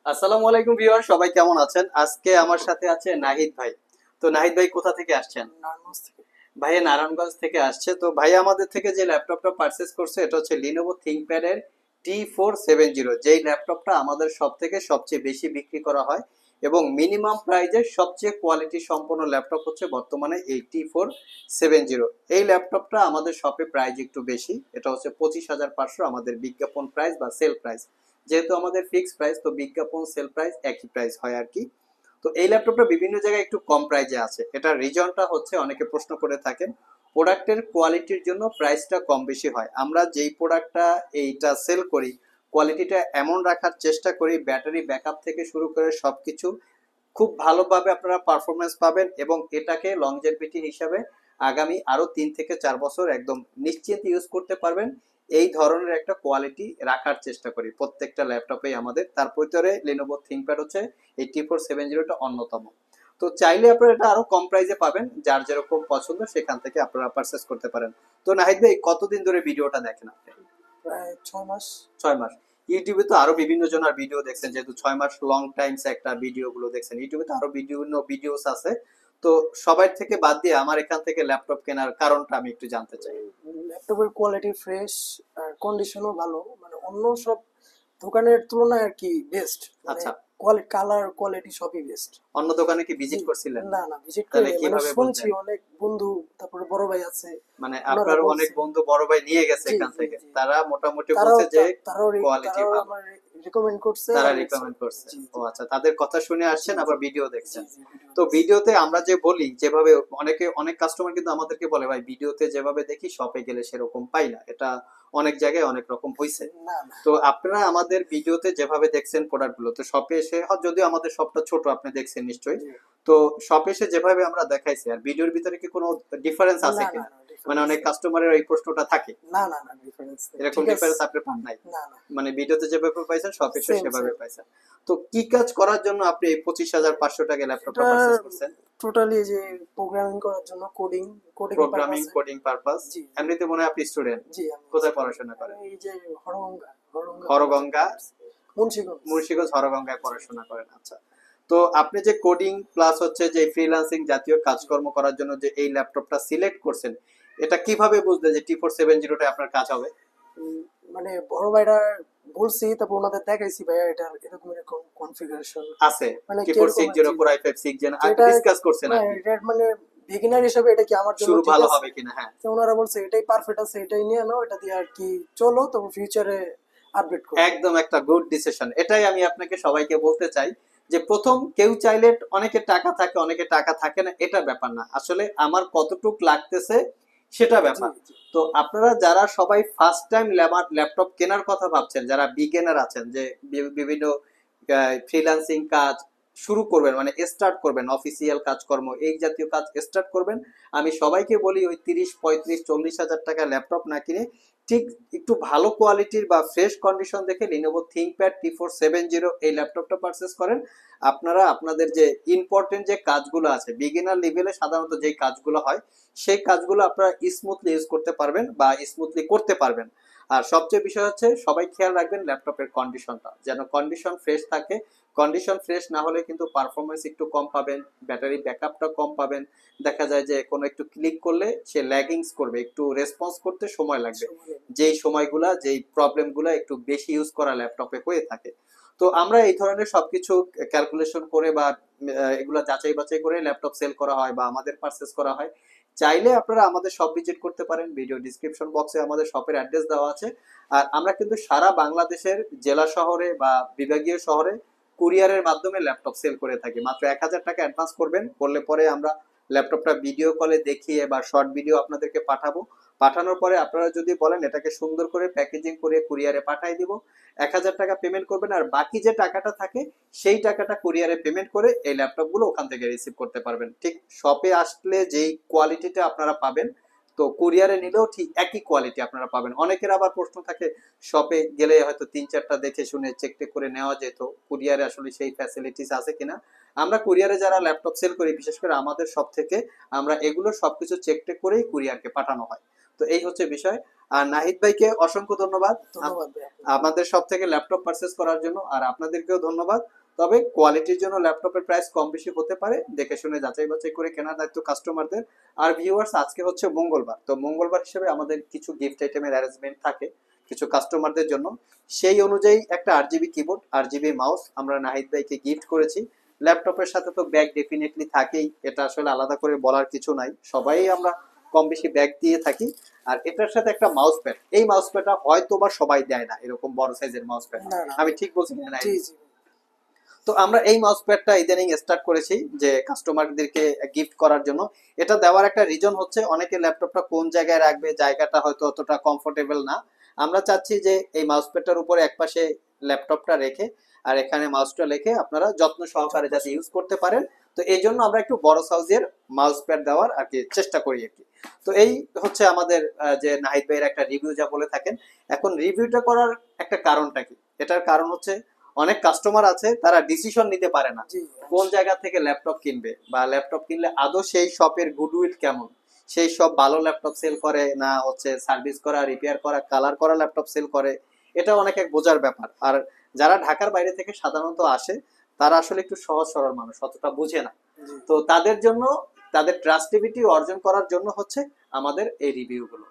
আসসালামু আলাইকুম ভিউয়ার, সবাই কেমন আছেন? আজকে আমার সাথে আছে নাহিদ ভাই। তো নাহিদ ভাই কোথা থেকে আসছেন? নারায়ণগঞ্জ থেকে। ভাইয়া নারায়ণগঞ্জ থেকে আসছে। তো ভাই আমাদের থেকে যে ল্যাপটপটা পারচেজ করছে এটা হচ্ছে লিনোভো থিংকপ্যাড এর T470, যেই ল্যাপটপটা আমাদের সব থেকে সবচেয়ে বেশি বিক্রি করা হয় এবং মিনিমাম প্রাইজের সবচেয়ে কোয়ালিটি সম্পন্ন ল্যাপটপ হচ্ছে বর্তমানে এই T470। এই ল্যাপটপটা আমাদের শপে প্রাইস একটু বেশি, এটা হচ্ছে 25,500 আমাদের বিজ্ঞাপন প্রাইস বা সেল প্রাইস। যেহেতু আমাদের ফিক্সড প্রাইস, তো বিজ্ঞাপন সেল প্রাইস একই প্রাইস হয় আর কি। তো এই ল্যাপটপটা বিভিন্ন জায়গায় একটু কম প্রাইজে আছে, এটার রিজনটা হচ্ছে অনেকে প্রশ্ন করে থাকেন প্রোডাক্টের কোয়ালিটির জন্য প্রাইসটা কম বেশি হয়। আমরা যেই প্রোডাক্টটা এইটা সেল করি কোয়ালিটিটা এমন রাখার চেষ্টা করি, ব্যাটারি ব্যাকআপ থেকে শুরু করে সবকিছু খুব ভালোভাবে আপনারা পারফরমেন্স পাবেন এবং এটাকে লংজেভিটি হিসাবে আগামী আরো 3 থেকে 4 বছর একদম নিশ্চিন্তে ইউজ করতে পারবেন। এই ধরনের একটা কোয়ালিটি রাখার চেষ্টা করি প্রত্যেকটা ল্যাপটপেই আমাদের। তার ভিতরে Lenovo ThinkPad হচ্ছে এই T470টা অন্যতম। তো চাইলে আপনারা এটা আরো কম প্রাইসে পাবেন, যার যেরকম পছন্দ সেখান থেকে আপনারা পারচেস করতে পারেন। তো নাহিদ ভাই, কতদিন ধরে ভিডিওটা দেখেন আপনি? প্রায় 6 মাস। 6 মাস। ইউটিউবে তো আরো বিভিন্ন জনের ভিডিও দেখছেন, যেহেতু 6 মাস লং টাইমস একটা ভিডিও গুলো দেখছেন, ইউটিউবে তো আরো বিভিন্ন ভিডিওস আছে। তো সবার থেকে বাদ দিয়ে আমার এখান থেকে ল্যাপটপ কেনার কারণটা আমি একটু জানতে চাই। ল্যাপটপের কোয়ালিটি ফ্রেশ, আর কন্ডিশনও ভালো, মানে অন্য সব দোকানের তুলনায় আর কি বেস্ট। মানে আচ্ছা, কোয়ালিটি, কালার, কোয়ালিটি সবই বেস্ট। অন্য দোকানে কি জি। ভিজিট করছিলেন? না না, ভিজিট তাহলে করিনি, মানে কিভাবে শুনছি বুঝলেন? অনেক বন্ধু, তারপরে বড় ভাই আছে, মানে ওনারা আপনার অনেক বলছে। বন্ধু বড় ভাই নিয়ে গেছে জি এখান জি থেকে, জি। তারা মোটামুটি তারাও বলছে যে কোয়ালিটি তারাও ভালো, আমার রিকমেন্ড করছে তারা আমি রিকমেন্ড করছে। জি ও জি আচ্ছা, তাদের কথা শুনে জি আসছেন জি আবার ভিডিও জি দেখছেন। জি ভিডিও তো দেখছি। ভিডিওতে আমরা যে বলি যেভাবে, অনেক কাস্টমার কিন্তু আমাদেরকে বলে ভাই ভিডিওতে যেভাবে দেখি শপে গেলে সেরকম পাই না, এটা অনেক জায়গায় অনেক রকম হয়েছে। না না। তো আপনারা আমাদের ভিডিওতে যেভাবে দেখছেন প্রোডাক্ট গুলো, তো শপে এসে যদিও আমাদের শপটা ছোট আপনি দেখছেন নিশ্চয়ই, জি। তো শপে এসে যেভাবে আমরা দেখাইছি আর ভিডিওর ভিতরে কি কোনো ডিফারেন্স আছে না না কিনা? না, মানে ডিফারেন্স অনেক নেই। কাস্টমারের এই প্রশ্নটা থাকে, না না না, ডিফারেন্স নেই, এরকম ঠিক আছে। ডিফারেন্স আপনি পান নাই? না না, মানে ভিডিওতে যেভাবে পাইছেন শপে এসে সেম সেভাবে সেম। পাইছেন। তো কি কাজ করার জন্য আপনি এই 25,500 টাকা ল্যাপটপটা এটা পারচেস করছেন? টোটালি যে প্রোগ্রামিং করার জন্য, কোডিং কোডিং প্রোগ্রামিং, পারপাসে। Coding purpose. জি জি এমনিতে মনে হয় আপনি স্টুডেন্ট। জি। আমি কোথায় স্টুডেন্ট, পড়াশোনা আমি করেন? এই যে হরগঙ্গা কলেজে হরগঙ্গা, পড়তেছি। মুন্সিগঞ্জ। মুন্সিগঞ্জ হরগঙ্গায় জি জি পড়াশোনা করেন, আচ্ছা। তো আপনি যে কোডিং প্লাস হচ্ছে যে ফ্রিল্যান্সিং জাতীয় জি। কাজকর্ম করার জন্য যে এই ল্যাপটপটা সিলেক্ট করছেন, এটা কিভাবে বুঝলেন যে T470টা আপনার কাজ হবে? উম, মানে বড় ভাইরা বলছি, তারপর ওনাদের দেখাইছি, ভাইয়া এটা এরকম এরকম কনফিগারেশন, আছে মানে টি ফোর কিরকম। Six zero G core G. I five six gen, আর যেটা ডিসকাস করছেন আর কি এটা মানে বিগিনার হিসেবে এটা কি আমার জন্য শুরু ঠিক ভালো আছে। হবে কিনা, হ্যাঁ। তো ওনারা বলছে এটাই পারফেক্ট আছে, এটাই নিয়ে নাও, এটা দিয়ে আর কি চলো, তবে ফিউচারে আপডেট করবো। একদম একটা গুড ডিসিশন, এটাই আমি আপনাকে সবাইকে বলতে চাই যে প্রথম কেউ চাইলে, অনেকে টাকা থাকে অনেকে টাকা থাকে না, এটা ব্যাপার না, আসলে আমার কতটুক লাগতেছে সেটা জি ব্যাপার। জি তো আপনারা যারা সবাই ফার্স্ট টাইম ল্যাপটপ কেনার কথা ভাবছেন, যারা বিগিনার আছেন, যে বিভিন্ন ফ্রিল্যান্সিং কাজ শুরু করবেন, মানে স্টার্ট করবেন, অফিসিয়াল কাজকর্ম এই জাতীয় কাজ স্টার্ট করবেন, আমি সবাইকে বলি ওই 30, 35, 40 হাজার টাকা ল্যাপটপ না কিনে ঠিক একটু ভালো কোয়ালিটির বা ফ্রেশ কন্ডিশন দেখে লিনোভো থিংকপ্যাড T470 এই ল্যাপটপটা পারচেস করেন। আপনারা আপনাদের যে ইম্পর্টেন্ট যে কাজগুলো আছে বিগিনার লেভেলে সাধারণত যে কাজগুলো হয় সেই কাজগুলো আপনারা স্মুথলি ইউজ করতে পারবেন বা স্মুথলি করতে পারবেন। আর সবচেয়ে বিষয় হচ্ছে সবাই খেয়াল রাখবেন ল্যাপটপের কন্ডিশনটা যেন কন্ডিশন ফ্রেশ থাকে। কন্ডিশন ফ্রেশ না হলে কিন্তু পারফরমেন্স একটু কম পাবেন, ব্যাটারি ব্যাকআপটা কম পাবেন, দেখা যায় যে কোনো একটু ক্লিক করলে সে ল্যাগিংস করবে, একটু রেসপন্স করতে সময় লাগবে, সময়। যেই সময়গুলা যেই প্রবলেমগুলা একটু বেশি ইউজ করা ল্যাপটপে হয়ে থাকে। তো আমরা এই ধরনের সবকিছু ক্যালকুলেশন করে বা এগুলা যাচাই বাছাই করে ল্যাপটপ সেল করা হয় বা আমাদের পারচেস করা হয়। চাইলে আপনারা আমাদের শপ ভিজিট করতে পারেন, ভিডিও ডিসক্রিপশন বক্সে আমাদের শপের অ্যাড্রেস দেওয়া আছে। আর আমরা কিন্তু সারা বাংলাদেশের জেলা শহরে বা বিভাগীয় শহরে কুরিয়ারের মাধ্যমে ল্যাপটপ সেল করে থাকি। মাত্র 1,000 টাকা অ্যাডভান্স করবেন, করলে পরে আমরা ল্যাপটপটা ভিডিও কলে দেখিয়ে বা শর্ট ভিডিও আপনাদেরকে পাঠাবো। পাঠানোর পরে আপনারা যদি বলেন এটাকে সুন্দর করে প্যাকেজিং করে কুরিয়ারে পাঠিয়ে দিব, 1,000 টাকা পেমেন্ট করবেন, আর বাকি যে টাকাটা থাকে সেই টাকাটা কুরিয়ারে পেমেন্ট করে এই ল্যাপটপ গুলো ওখান থেকে রিসিভ করতে পারবেন। ঠিক শপে আসলে যেই কোয়ালিটিটা আপনারা পাবেন, তো কুরিয়ারে নিলেও ঠিক একই কোয়ালিটি আপনারা পাবেন। অনেকের আবার প্রশ্ন থাকে শপে গেলে হয়তো 3-4টা দেখে শুনে চেক টেক করে নেওয়া যেত, কুরিয়ারে আসলে সেই ফ্যাসিলিটিস আছে কিনা। আমরা কুরিয়ারে যারা ল্যাপটপ সেল করি বিশেষ করে আমাদের শপ থেকে আমরা এগুলো সবকিছু চেক টেক করেই কুরিয়ারকে পাঠানো হয়। তো এই হচ্ছে বিষয়। আর নাহিদ ভাইকে অসংখ্য ধন্যবাদ ধন্যবাদ ভাইয়া। আমাদের সব থেকে ল্যাপটপ পারচেস করার জন্য, আর আপনাদেরকেও ধন্যবাদ। তবে কোয়ালিটির জন্য ল্যাপটপের প্রাইস কম বেশি হতে পারে, দেখে শুনে যাচাই বাছাই করে কেনার দায়িত্ব কাস্টমারদের। আর ভিউয়ার্স, আজকে হচ্ছে মঙ্গলবার, তো মঙ্গলবার হিসেবে আমাদের কিছু গিফট আইটেমের অ্যারেঞ্জমেন্ট থাকে কিছু কাস্টমারদের জন্য। সেই অনুযায়ী একটা আরজিবি কিবোর্ড, আরজিবি মাউস আমরা নাহিদ ভাইকে গিফট করেছি। ল্যাপটপের সাথে তো ব্যাগ ডেফিনেটলি থাকেই, এটা আসলে আলাদা করে বলার কিছু নাই, সবাই আমরা কম বেশি ব্যাগ দিয়ে থাকি। আর এটার সাথে একটা মাউস প্যাড, এই মাউস প্যাডটা হয়তো বা সবাই দেয় না, এরকম বড় সাইজের মাউস প্যাড। না না, আমি ঠিক বলছি না? জি জি। তো আমরা এই মাউস প্যাডটা ইদানিং স্টার্ট করেছি যে কাস্টমারদেরকে গিফট করার জন্য। এটা দেওয়ার একটা রিজন হচ্ছে অনেকে ল্যাপটপটা কোন জায়গায় রাখবে, জায়গাটা হয়তো অতটা কমফোর্টেবল না। আমরা চাচ্ছি যে এই মাউস প্যাডটার উপরে একপাশে ল্যাপটপটা রেখে আর এখানে মাউসটা রেখে আপনারা যত্ন সহকারে যাতে ইউজ করতে পারেন। তো এই জন্য আমরা একটু বড় সাইজের মাউস প্যাড দেওয়ার আর কি চেষ্টা করি আর কি। তো এই হচ্ছে আমাদের যে নাহিদ ভাইয়ের একটা রিভিউ যা বলে থাকেন। এখন রিভিউটা করার একটা কারণটা কি? এটার কারণ হচ্ছে অনেক কাস্টমার আছে তারা ডিসিশন নিতে পারে না জি কোন জায়গা থেকে ল্যাপটপ কিনবে, বা ল্যাপটপ কিনলে আদৌ সেই শপের গুডউইল কেমন, সেই শপ ভালো ল্যাপটপ সেল করে না হচ্ছে সার্ভিস করা, রিপেয়ার করা, কালার করা ল্যাপটপ সেল করে, এটা অনেক এক বোঝার ব্যাপার। আর যারা ঢাকার বাইরে থেকে সাধারণত আসে তারা আসলে একটু সহজ সরল মানুষ, অতটা বুঝে না। জি। তো তাদের জন্য, তাদের ট্রাস্টেবিলিটি অর্জন করার জন্য হচ্ছে আমাদের এই রিভিউ গুলো।